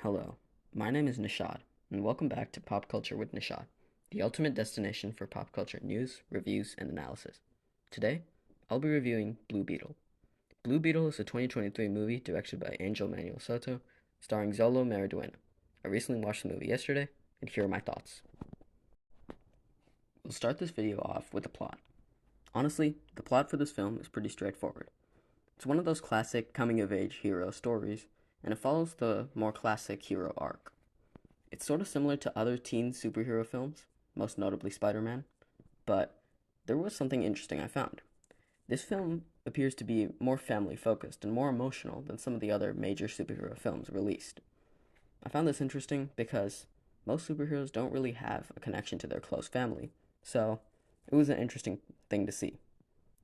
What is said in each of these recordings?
Hello, my name is Nishad, and welcome back to Pop Culture with Nishad, the ultimate destination for pop culture news, reviews, and analysis. Today, I'll be reviewing Blue Beetle. Blue Beetle is a 2023 movie directed by Angel Manuel Soto, starring Zolo Mariduena. I recently watched the movie yesterday, and here are my thoughts. We'll start this video off with the plot. Honestly, the plot for this film is pretty straightforward. It's one of those classic coming-of-age hero stories, and it follows the more classic hero arc. It's sort of similar to other teen superhero films, most notably Spider-Man, but there was something interesting I found. This film appears to be more family-focused and more emotional than some of the other major superhero films released. I found this interesting because most superheroes don't really have a connection to their close family, so it was an interesting thing to see.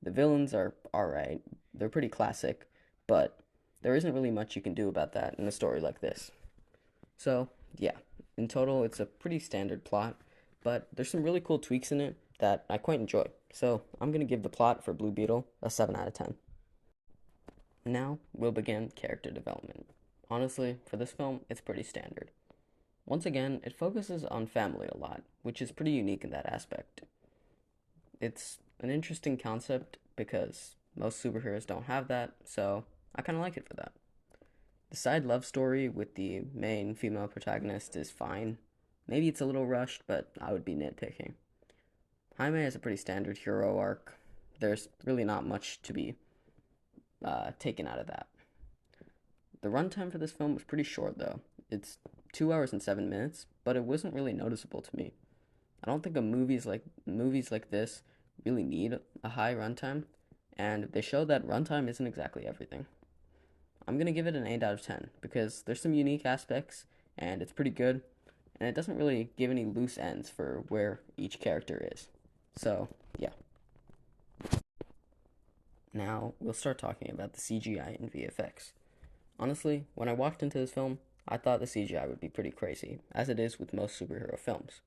The villains are alright, they're pretty classic, but there isn't really much you can do about that in a story like this. So, yeah, in total, it's a pretty standard plot, but there's some really cool tweaks in it that I quite enjoy. So, I'm going to give the plot for Blue Beetle a 7 out of 10. Now, we'll begin character development. Honestly, for this film, it's pretty standard. Once again, it focuses on family a lot, which is pretty unique in that aspect. It's an interesting concept because most superheroes don't have that, so I kind of like it for that. The side love story with the main female protagonist is fine. Maybe it's a little rushed, but I would be nitpicking. Jaime has a pretty standard hero arc. There's really not much to be taken out of that. The runtime for this film was pretty short, though. It's 2 hours and 7 minutes, but it wasn't really noticeable to me. I don't think movies like this really need a high runtime, and they show that runtime isn't exactly everything. I'm going to give it an 8 out of 10 because there's some unique aspects and it's pretty good, and it doesn't really give any loose ends for where each character is. So, yeah. Now, we'll start talking about the CGI and VFX. Honestly, when I walked into this film, I thought the CGI would be pretty crazy, as it is with most superhero films.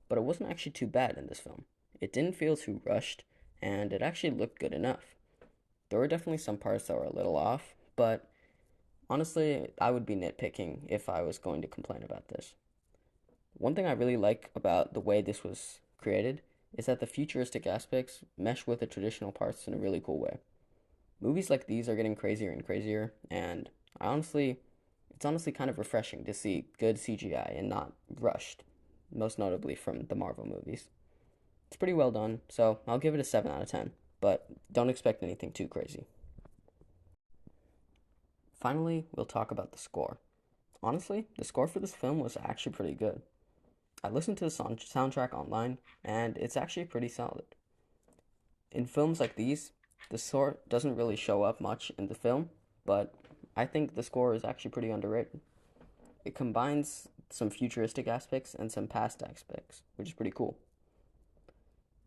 But it wasn't actually too bad in this film. It didn't feel too rushed, and it actually looked good enough. There were definitely some parts that were a little off, but honestly, I would be nitpicking if I was going to complain about this. One thing I really like about the way this was created is that the futuristic aspects mesh with the traditional parts in a really cool way. Movies like these are getting crazier and crazier, and it's honestly kind of refreshing to see good CGI and not rushed, most notably from the Marvel movies. It's pretty well done, so I'll give it a 7 out of 10, but don't expect anything too crazy. Finally, we'll talk about the score. Honestly, the score for this film was actually pretty good. I listened to the soundtrack online, and it's actually pretty solid. In films like these, the score doesn't really show up much in the film, but I think the score is actually pretty underrated. It combines some futuristic aspects and some past aspects, which is pretty cool.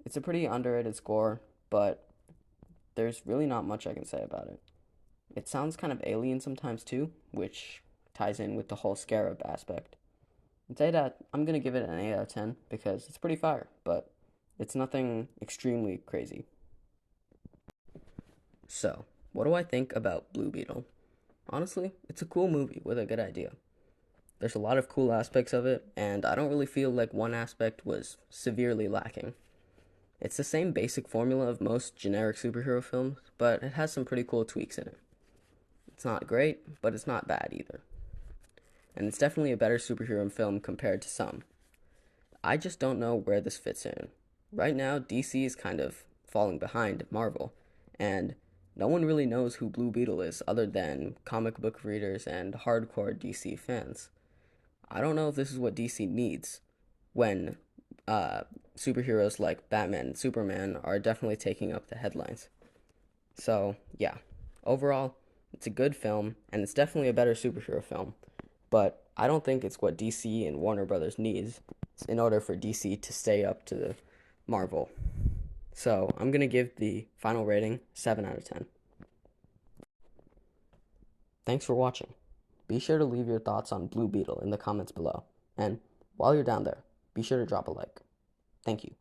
It's a pretty underrated score, but there's really not much I can say about it. It sounds kind of alien sometimes too, which ties in with the whole scarab aspect. I'd say that I'm gonna give it an 8 out of 10 because it's pretty fire, but it's nothing extremely crazy. So, what do I think about Blue Beetle? Honestly, it's a cool movie with a good idea. There's a lot of cool aspects of it, and I don't really feel like one aspect was severely lacking. It's the same basic formula of most generic superhero films, but it has some pretty cool tweaks in it. It's not great, but it's not bad either. And it's definitely a better superhero film compared to some. I just don't know where this fits in. Right now, DC is kind of falling behind Marvel, and no one really knows who Blue Beetle is other than comic book readers and hardcore DC fans. I don't know if this is what DC needs when superheroes like Batman and Superman are definitely taking up the headlines. So, yeah, overall, it's a good film, and it's definitely a better superhero film, but I don't think it's what DC and Warner Brothers needs in order for DC to stay up to the Marvel. So, I'm going to give the final rating 7 out of 10. Thanks for watching. Be sure to leave your thoughts on Blue Beetle in the comments below, and while you're down there, be sure to drop a like. Thank you.